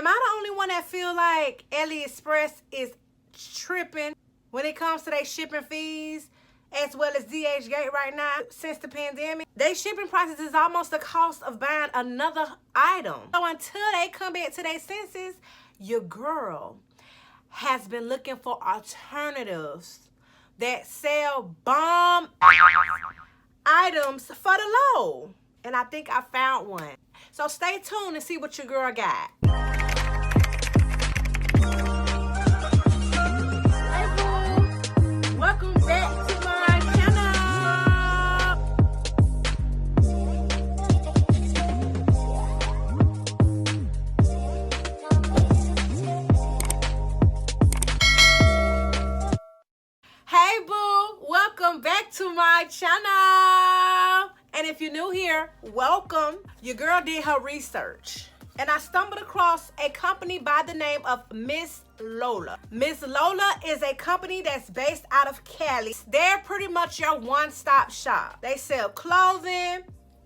Am I the only one that feel like AliExpress is tripping when it comes to their shipping fees, as well as DHgate right now since the pandemic? They shipping prices is almost the cost of buying another item. So until they come back to their senses, your girl has been looking for alternatives that sell bomb items for the low. And I think I found one. So stay tuned and see what your girl got. Hey boo, welcome back to my channel. Hey boo, welcome back to my channel. And if you're new here, welcome. Your girl did her research and I stumbled across a company by the name of Miss Lola. Miss Lola is a company that's based out of Cali. They're pretty much your one-stop shop. They sell clothing,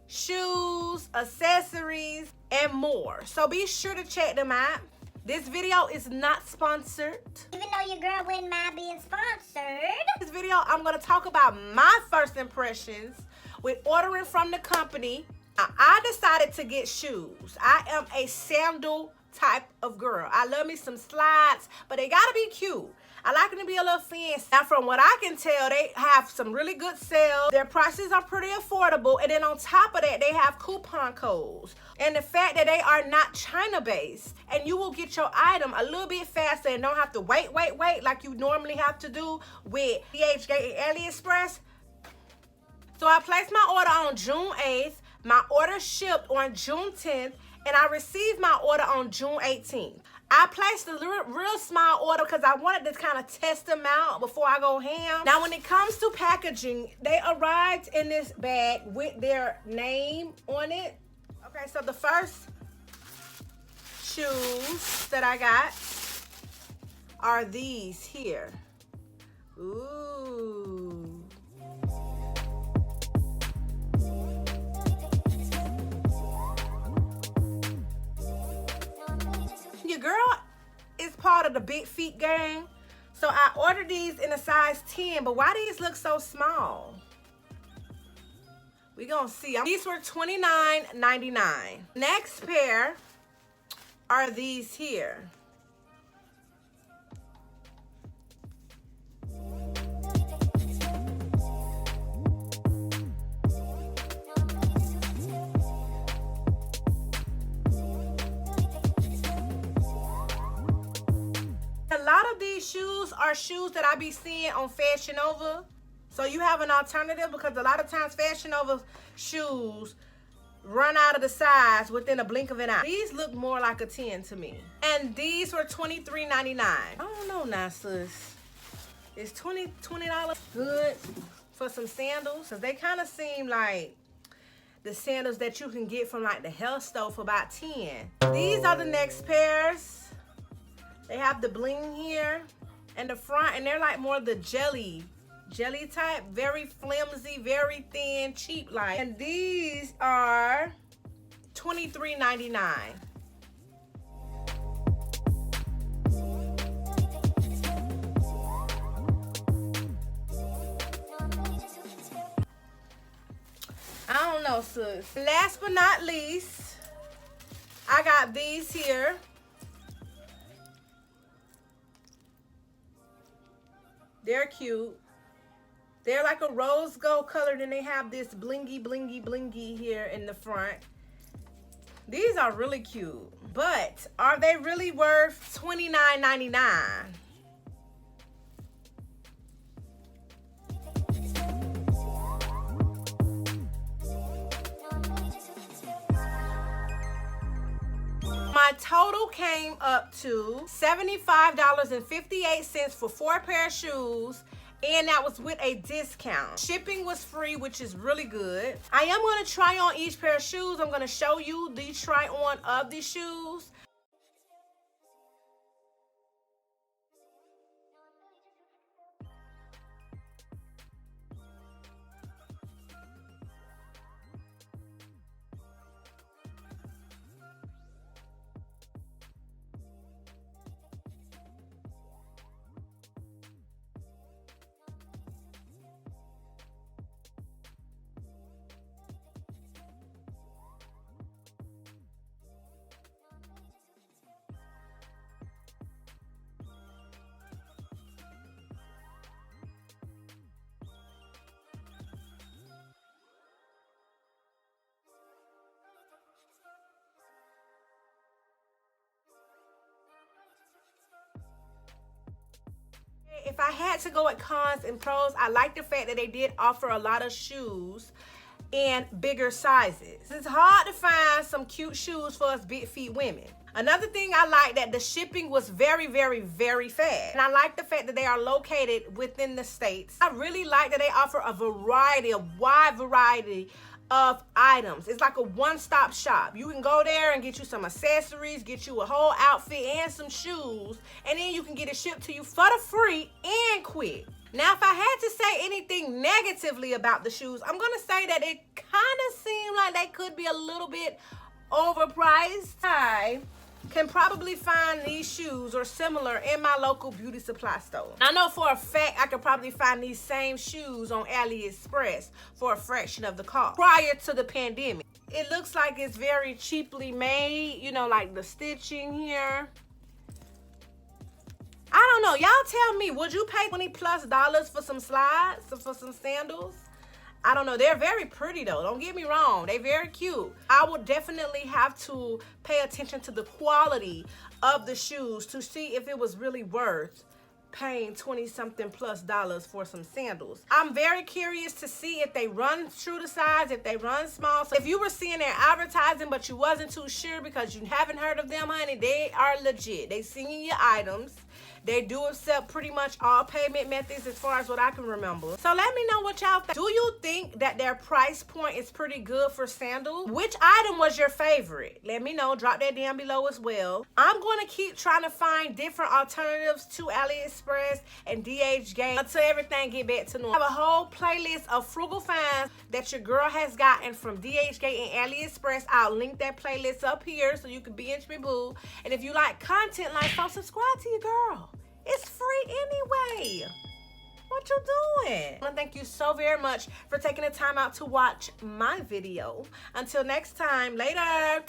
shoes, accessories, and more. So be sure to check them out. This video is not sponsored. Even though your girl wouldn't mind being sponsored. This video, I'm gonna talk about my first impressions with ordering from the company. I decided to get shoes. I am a sandal type of girl. I love me some slides, but they gotta be cute. I like them to be a little fancy. Now, from what I can tell, they have some really good sales. Their prices are pretty affordable. And then on top of that, they have coupon codes. And the fact that they are not China-based, and you will get your item a little bit faster and don't have to wait like you normally have to do with DHgate and AliExpress. So I placed my order on June 8th. My order shipped on June 10th, and I received my order on June 18th. I placed a real small order because I wanted to kind of test them out before I go ham. Now, when it comes to packaging, they arrived in this bag with their name on it. Okay, so the first shoes that I got are these here. Ooh. Your girl is part of the big feet gang, so I ordered these in a size 10, but why these look so small? We gonna see. These were $29.99. Next pair are these here. A lot of these shoes are shoes that I be seeing on Fashion Nova. So you have an alternative, because a lot of times Fashion Nova shoes run out of the size within a blink of an eye. These look more like a 10 to me. And these were $23.99. I don't know now, sis. Is $20 good for some sandals? Because they kind of seem like the sandals that you can get from like the health store for about 10. These are the next pairs. They have the bling here and the front, and they're like more the jelly type, very flimsy, very thin, cheap like. And these are $23.99. I don't know, sis. Last but not least, I got these here. They're cute. They're like a rose gold color, and they have this blingy here in the front. These are really cute, but are they really worth $29.99? My total came up to $75.58 for 4 pair of shoes, and that was with a discount. Shipping was free, which is really good. I am going to try on each pair of shoes. I'm going to show you the try on of the shoes. If I had to go with cons and pros, I like the fact that they did offer a lot of shoes in bigger sizes. It's hard to find some cute shoes for us big feet women. Another thing I like that the shipping was very, very, very fast. And I like the fact that they are located within the states. I really like that they offer a wide variety of items. It's like a one-stop shop. You can go there and get you some accessories, get you a whole outfit and some shoes, and then you can get it shipped to you for the free and quick. Now, if I had to say anything negatively about the shoes, I'm gonna say that it kind of seemed like they could be a little bit overpriced. I can probably find these shoes or similar in my local beauty supply store. I know for a fact I could probably find these same shoes on AliExpress for a fraction of the cost prior to the pandemic. It looks like it's very cheaply made, you know, like the stitching here. I don't know, y'all tell me, would you pay $20+ for some slides, for some sandals? I don't know, they're very pretty though, don't get me wrong, they're very cute. I would definitely have to pay attention to the quality of the shoes to see if it was really worth paying $20-something+ for some sandals. I'm very curious to see if they run true to size, if they run small. So if you were seeing their advertising but you wasn't too sure because you haven't heard of them, honey, they are legit. They singing your items. They do accept pretty much all payment methods as far as what I can remember. So let me know what y'all think. Do you think that their price point is pretty good for sandals? Which item was your favorite? Let me know. Drop that down below as well. I'm going to keep trying to find different alternatives to AliExpress and DHgate until everything get back to normal. I have a whole playlist of frugal finds that your girl has gotten from DHgate and AliExpress. I'll link that playlist up here so you can binge me boo. And if you like content like so, subscribe to your girl. It's free anyway. What you doing? I want to thank you so very much for taking the time out to watch my video. Until next time, later.